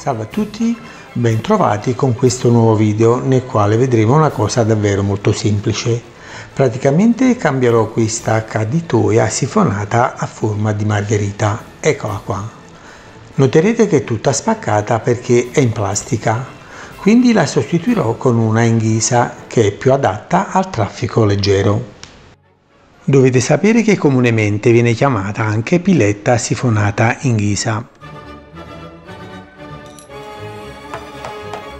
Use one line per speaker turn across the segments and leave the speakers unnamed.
Salve a tutti, bentrovati con questo nuovo video nel quale vedremo una cosa davvero molto semplice. Praticamente cambierò questa caditoia sifonata a forma di margherita. Eccola qua. Noterete che è tutta spaccata perché è in plastica, quindi la sostituirò con una in ghisa che è più adatta al traffico leggero. Dovete sapere che comunemente viene chiamata anche piletta sifonata in ghisa.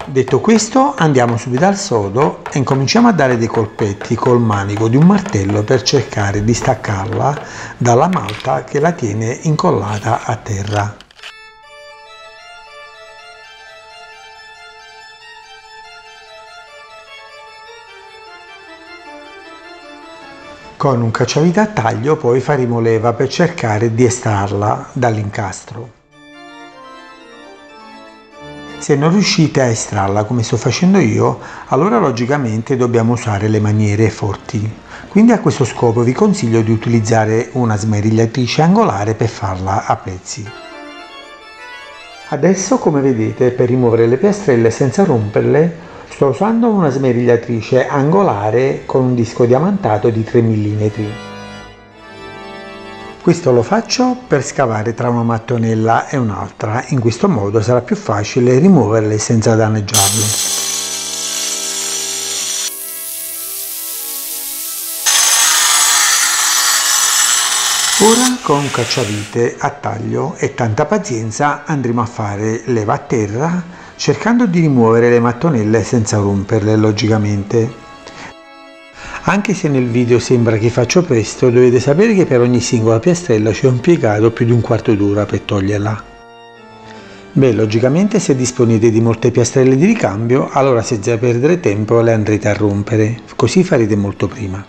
Detto questo, andiamo subito al sodo e incominciamo a dare dei colpetti col manico di un martello per cercare di staccarla dalla malta che la tiene incollata a terra. Con un cacciavite a taglio poi faremo leva per cercare di estrarla dall'incastro. Se non riuscite a estrarla come sto facendo io, allora logicamente dobbiamo usare le maniere forti. Quindi a questo scopo vi consiglio di utilizzare una smerigliatrice angolare per farla a pezzi. Adesso, come vedete, per rimuovere le piastrelle senza romperle, sto usando una smerigliatrice angolare con un disco diamantato di 3 mm. Questo lo faccio per scavare tra una mattonella e un'altra, in questo modo sarà più facile rimuoverle senza danneggiarle. Ora con un cacciavite a taglio e tanta pazienza andremo a fare leva a terra cercando di rimuovere le mattonelle senza romperle logicamente. Anche se nel video sembra che faccio presto, dovete sapere che per ogni singola piastrella ci ho impiegato più di un quarto d'ora per toglierla. Beh, logicamente se disponete di molte piastrelle di ricambio, allora senza perdere tempo le andrete a rompere, così farete molto prima.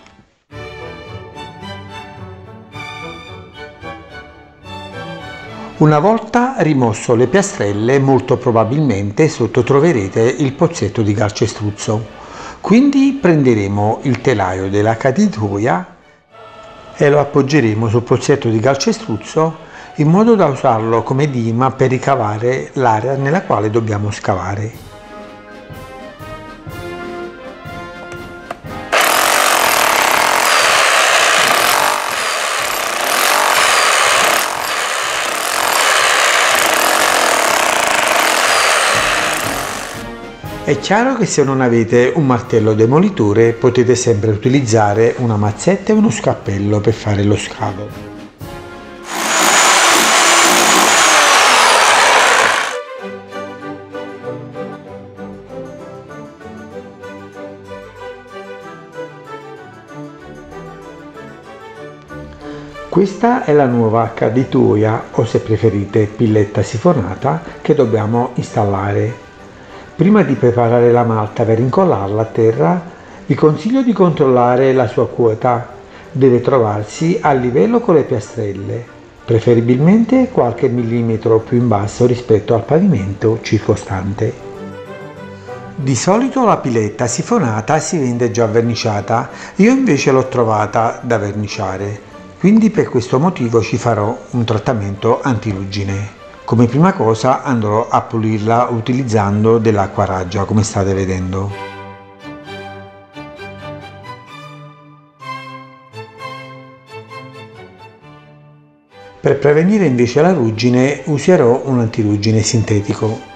Una volta rimosso le piastrelle, molto probabilmente sotto troverete il pozzetto di calcestruzzo. Quindi prenderemo il telaio della caditoia e lo appoggeremo sul pozzetto di calcestruzzo in modo da usarlo come dima per ricavare l'area nella quale dobbiamo scavare. È chiaro che se non avete un martello demolitore potete sempre utilizzare una mazzetta e uno scappello per fare lo scavo. Questa è la nuova caditoia o, se preferite, pilletta sifonata che dobbiamo installare. Prima di preparare la malta per incollarla a terra, vi consiglio di controllare la sua quota. Deve trovarsi a livello con le piastrelle, preferibilmente qualche millimetro più in basso rispetto al pavimento circostante. Di solito la piletta sifonata si vende già verniciata, io invece l'ho trovata da verniciare, quindi per questo motivo ci farò un trattamento antiruggine. Come prima cosa andrò a pulirla utilizzando dell'acqua raggia, come state vedendo. Per prevenire invece la ruggine userò un antiruggine sintetico.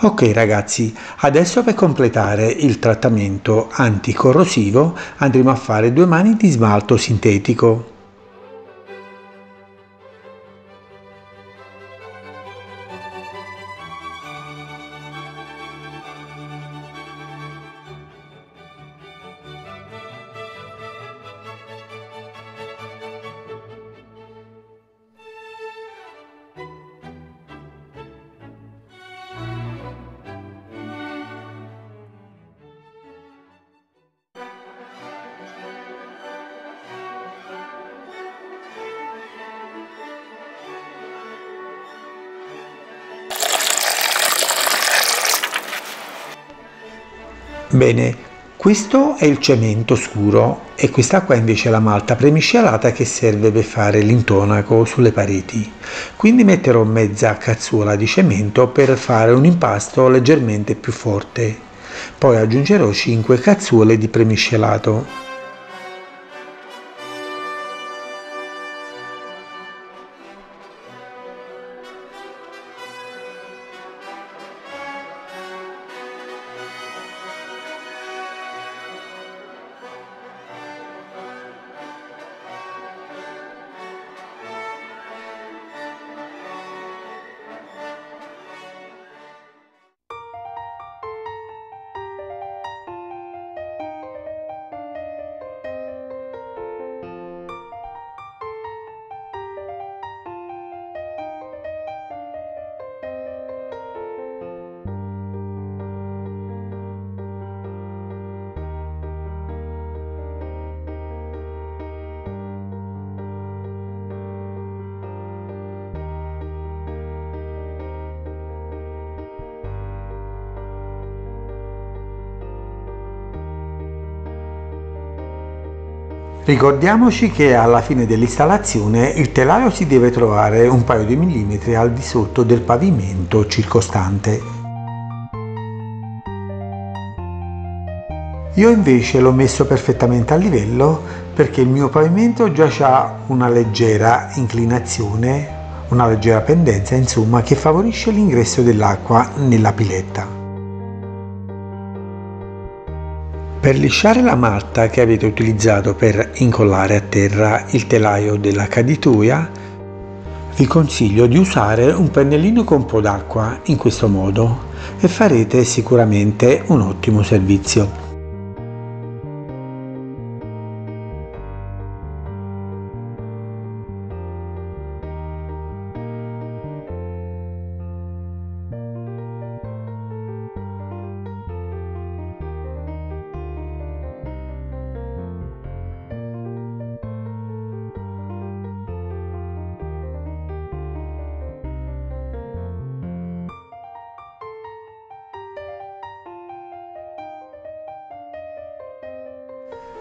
Ok ragazzi, adesso per completare il trattamento anticorrosivo andremo a fare 2 mani di smalto sintetico. Bene, questo è il cemento scuro e questa qua invece è la malta premiscelata che serve per fare l'intonaco sulle pareti. Quindi metterò mezza cazzuola di cemento per fare un impasto leggermente più forte. Poi aggiungerò 5 cazzuole di premiscelato. Ricordiamoci che alla fine dell'installazione il telaio si deve trovare un paio di millimetri al di sotto del pavimento circostante. Io invece l'ho messo perfettamente a livello perché il mio pavimento già ha una leggera inclinazione, una leggera pendenza, insomma, che favorisce l'ingresso dell'acqua nella piletta. Per lisciare la malta che avete utilizzato per incollare a terra il telaio della caditoia, vi consiglio di usare un pennellino con un po' d'acqua in questo modo e farete sicuramente un ottimo servizio.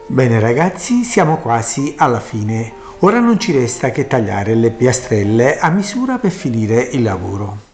Bene ragazzi, siamo quasi alla fine. Ora non ci resta che tagliare le piastrelle a misura per finire il lavoro.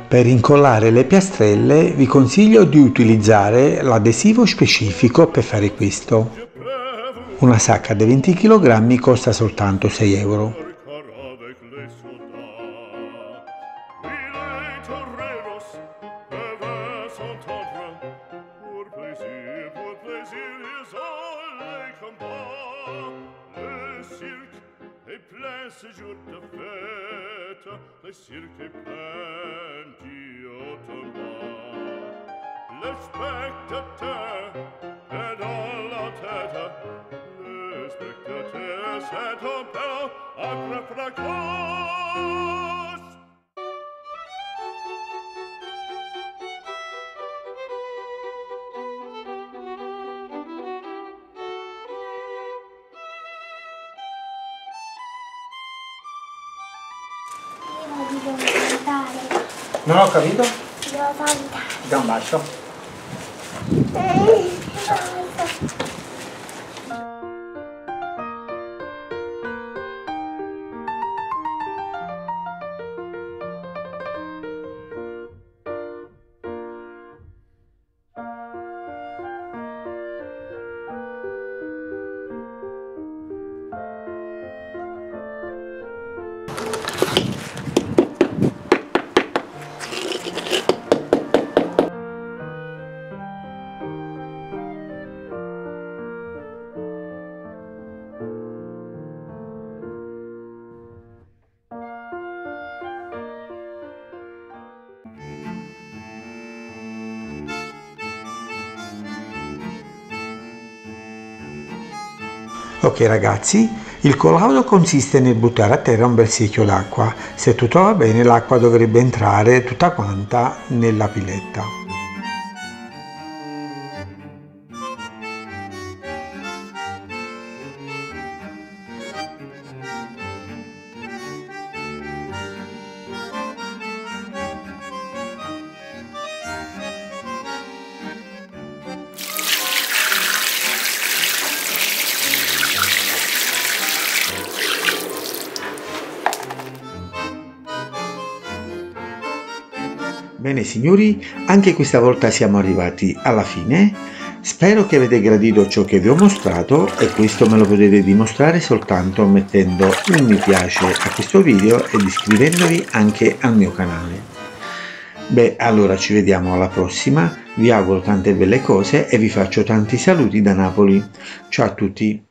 Per incollare le piastrelle vi consiglio di utilizzare l'adesivo specifico per fare questo. Una sacca di 20 kg costa soltanto 6 euro.
Ce jour de fête, le cirque est plein d'automate. Le spectateur est dans la tête, le spectateur c'est un peu à fracas.
Non ho capito?
Devo salutare.
Ti do un bacio. Ok ragazzi, il collaudo consiste nel buttare a terra un bel secchio d'acqua. Se tutto va bene, l'acqua dovrebbe entrare tutta quanta nella pilletta. Bene signori, anche questa volta siamo arrivati alla fine. Spero che avete gradito ciò che vi ho mostrato e questo me lo potete dimostrare soltanto mettendo un mi piace a questo video ed iscrivendovi anche al mio canale. Beh, allora ci vediamo alla prossima, vi auguro tante belle cose e vi faccio tanti saluti da Napoli. Ciao a tutti!